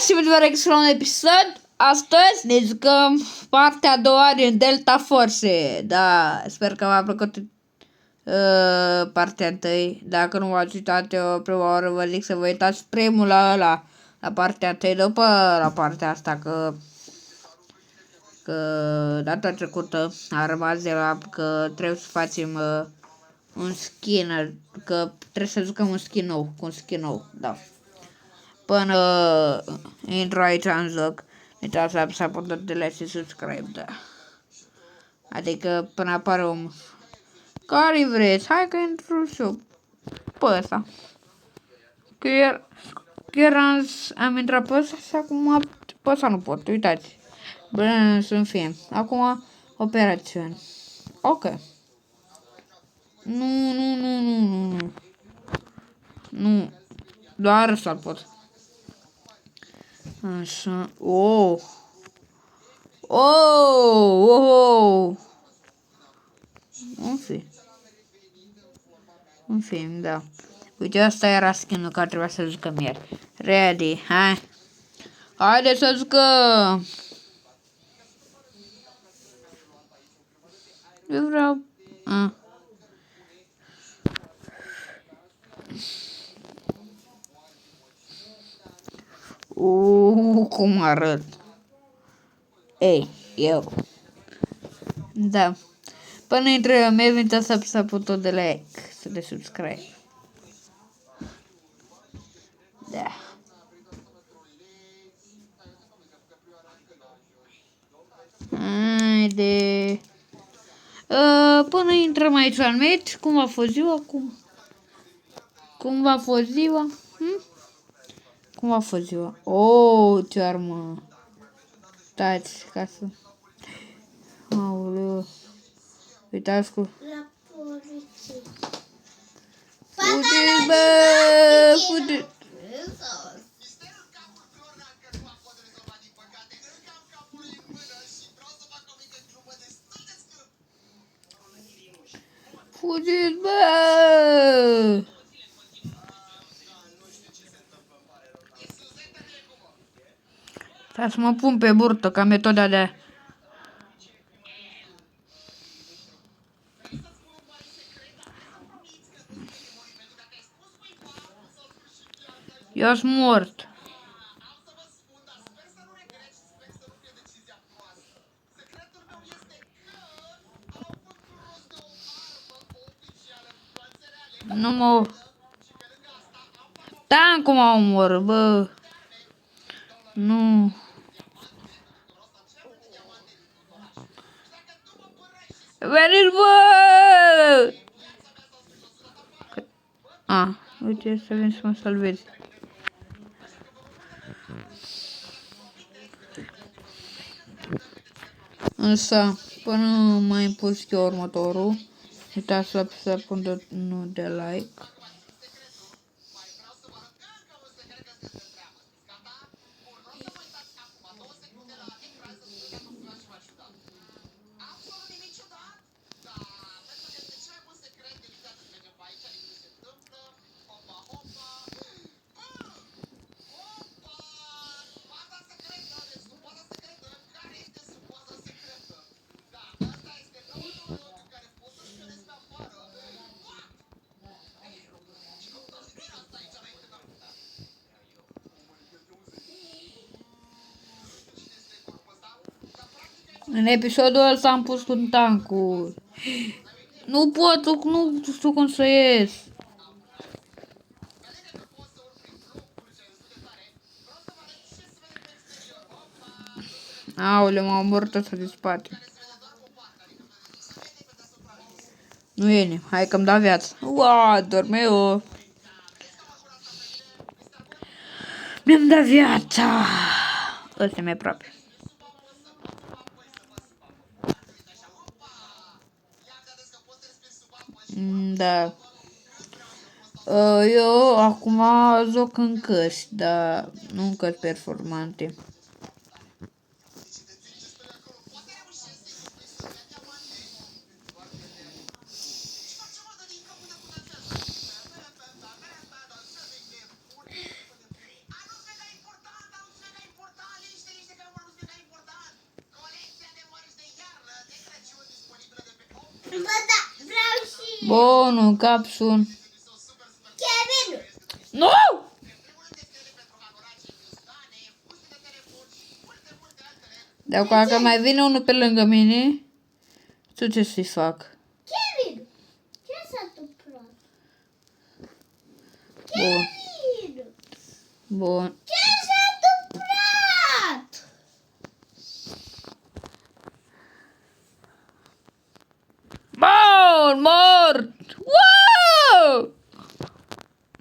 și vă la un episod. Astăzi ne jucăm partea a doua din Delta Force. Da, sper că v-a plăcut partea întâi. Dacă nu v-ați uitat, eu prima oară vă zic să vă uitați primul la ăla, la partea întâi, după la partea asta, că data trecută a rămas de la că trebuie să facem un skin, că trebuie să jucăm un skin nou, cu un skin nou, da. Până intru aici în joc, uitați să apăsați butonul de like și subscribe, da. Adică până apare un... Care vreți? Hai că intru și eu pe ăsta. Chiar am intrat pe ăsta și acum pe ăsta nu pot, uitați. Bine, sunt film. Acum, operațiuni. Ok. Nu. Nu. Doar ăsta pot. Așa. Oh. Un film, da. Uite, asta era skin-ul care trebuia să jucăm ieri. Ready, hai. Haideți să jucăm. Eu vreau... Cum arăt. Ei, eu. Da. Până intră, mi-ai venit să apăsa butonul de like, să de subscribe. Da. Haide. Până intrăm aici la meci, cum a fost ziua? Cum v-a fost ziua? Cum a fost ziua? Oh, ce armă. Stați, ca să... Aoleu. Uitați cu... La poliție. Fugiți, bă! Fugiți! Fugiți, bă! Stai să mă pun pe burtă ca metoda de... Eu sunt mort. Nu mă... Tancul m-a omorât, bă. Nu. Veniți, bă! Uite, să vin să mă salvezi. Însă, până mai impus eu următorul, uitați să apăsați butonul de like. În episodul ăsta am pus un tancul. Nu pot, nu știu cum să ies. Aoleu, m-a omorât ăsta de spate. Nu e nimeni, hai că-mi da viață. Uaa, dorme eu. Mi-am dat viața. Ăsta e mai aproape. Da. Eu acum joc în căști, dar nu în căști performante. Bun, un capsun. Kevin! Nu! Dacă mai vine unul pe lângă mine, știu ce să-i fac. Kevin! Ce s-a întâmplat? Bun, Kevin! bun. Ce s-a întâmplat? Bun, mort! Wow!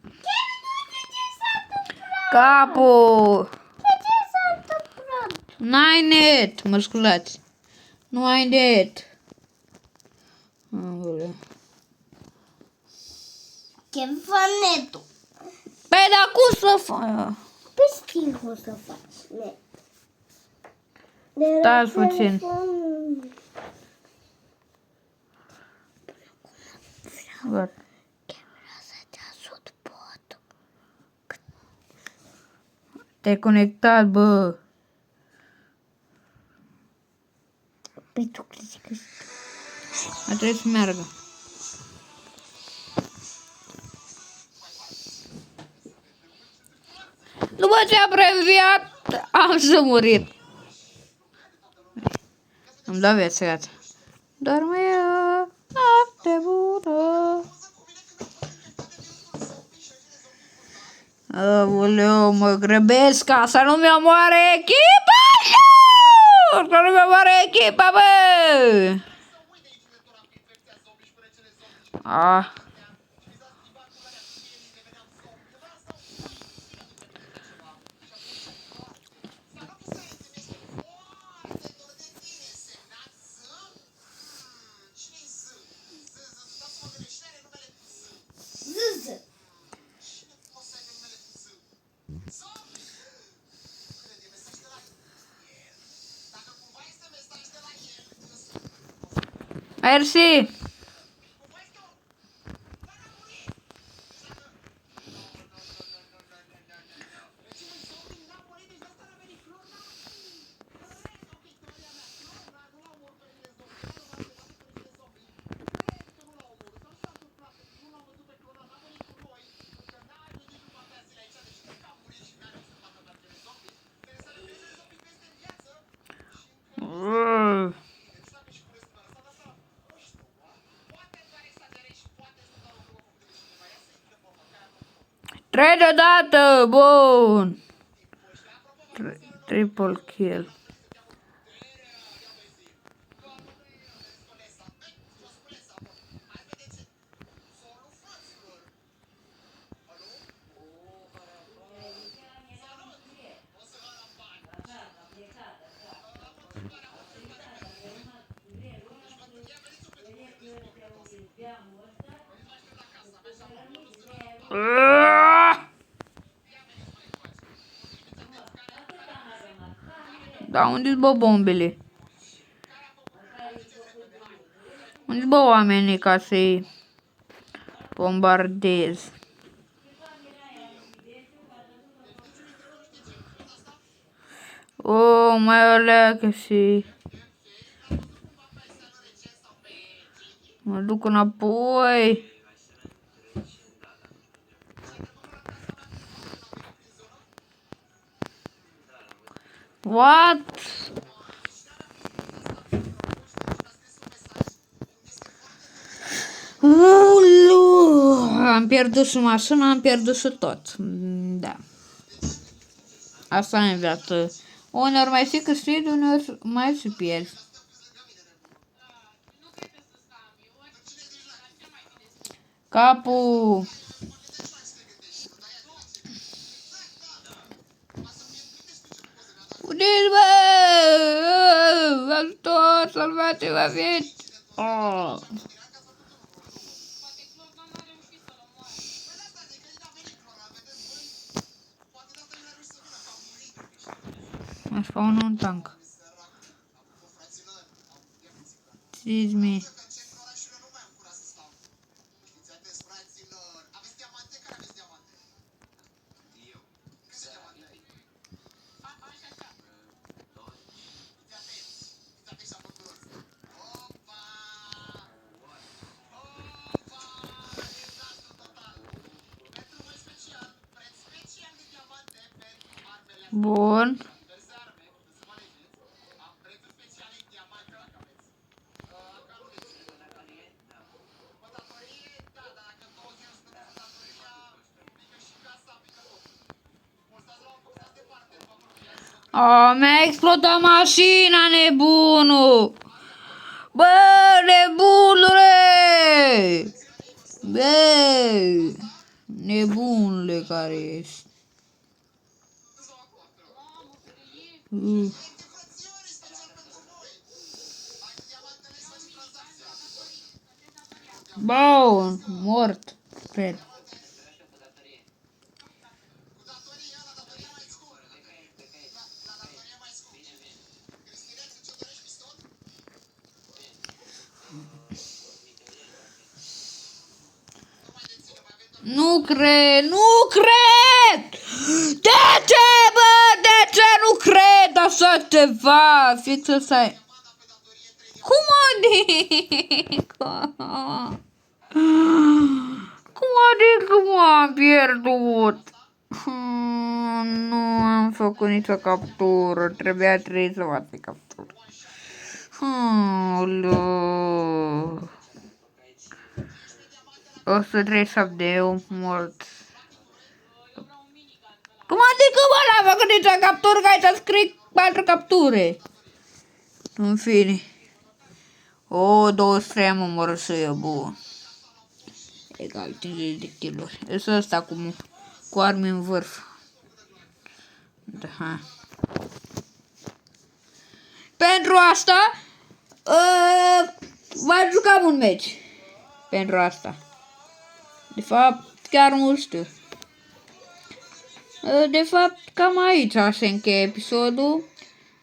Kevin, uite ce s-a întâmplat! Capul! Ce s-a întâmplat? N-ai net, mă scuzați. Nu ai net. Aoleu. Kevin, fă netul. Păi, dar cum să fac? Păi știi cum să faci net. Stați puțin. Gata. Camera să te asut pot. Te-ai conectat, bă. Păi tu crezi că... Mai trebuie să meargă. După ce am previat, am să murit. Îmi dau viață, gata. Dorme eu, noapte bună. Aoleu, mă grăbesc ca să nu mi omoare echipa! Să nu mi omoare echipa, bă! Ah. Zâză. Mersi. Trei deodată, bun. Triple kill. Da, unde-s bă bombele? Unde-s bă oamenii ca să-i bombardez? Oh, mai oleacă și... Mă duc înapoi. What? Ulu! Am pierdut și mașina, am pierdut și tot. Da. Asta e în viață. Uneori mai și câștigi, uneori mai și pierzi. Capul! Unde-i, bă? Ajutor, salvați-mă, vieți! Oh. Mă spawn un tank. Excuse me. Bun. Mi-a explodat mașina, nebunul! Bă, nebunule! Bă, nebunule care ești. Bun, mort, cred. Nu cred, nu cred! De ce, bă? De ce nu cred așa ceva? Fix ăsta e. Cum adică? Cum adică m-am pierdut? Nu am făcut nicio captură. Trebuia 3 să fac captură. Aoleu. 137 de eu mort. Cum adică, bă, n-am făcut nicio captură, că aici scrie 4 capture. În fine. O, 23 am omorât și eu, bun. Egal 50 de kilori. Este ăsta cu arme în vârf. Da. Pentru asta v-aș juca un meci. Pentru asta. De fapt, chiar nu știu. De fapt, cam aici se încheie episodul.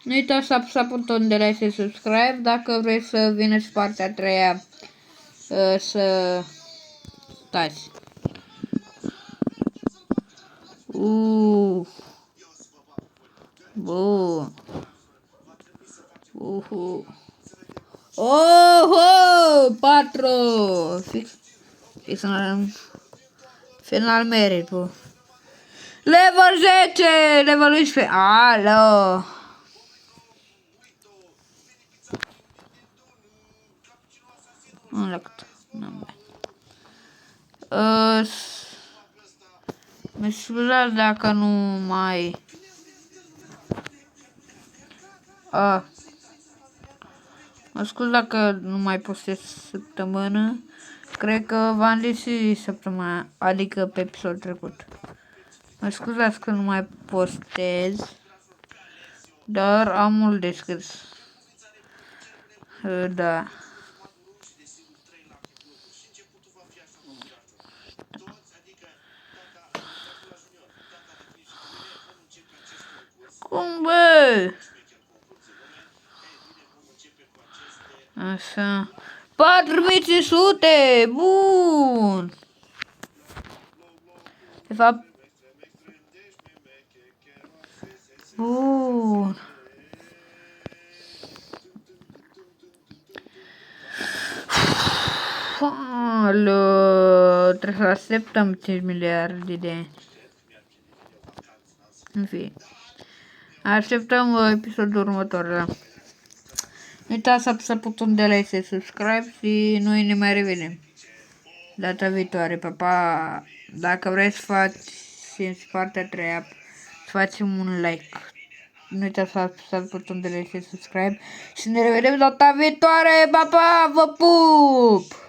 Nu uitați să apăsați butonul de like și subscribe. Dacă vreți să vină și partea a treia, să stați. Bun. Oh, 4. Fix în final merit, bă. Level 10, level 11. Alo. Nu le cât. N-am bani. Mă scuzați dacă nu mai... Mă scuz dacă nu mai postez săptămână. Cred că v-am zis și săptămâna, adică pe episodul trecut. Mă scuzați că nu mai postez, dar am mult de scris. Da. Cum, bă? Așa. 4500! Bun! De fapt... Bun! Alo, trebuie să așteptăm 5 miliarde de ani. În fine. Așteptăm episodul următor, da. Nu uitați să apăsați butonul de like și subscribe și noi ne mai revedem data viitoare. Pa, pa! Dacă vreți să faceți partea a treia, să facem un like. Nu uitați să apăsați butonul de like și subscribe și ne revedem data viitoare. Pa, pa! Vă pup!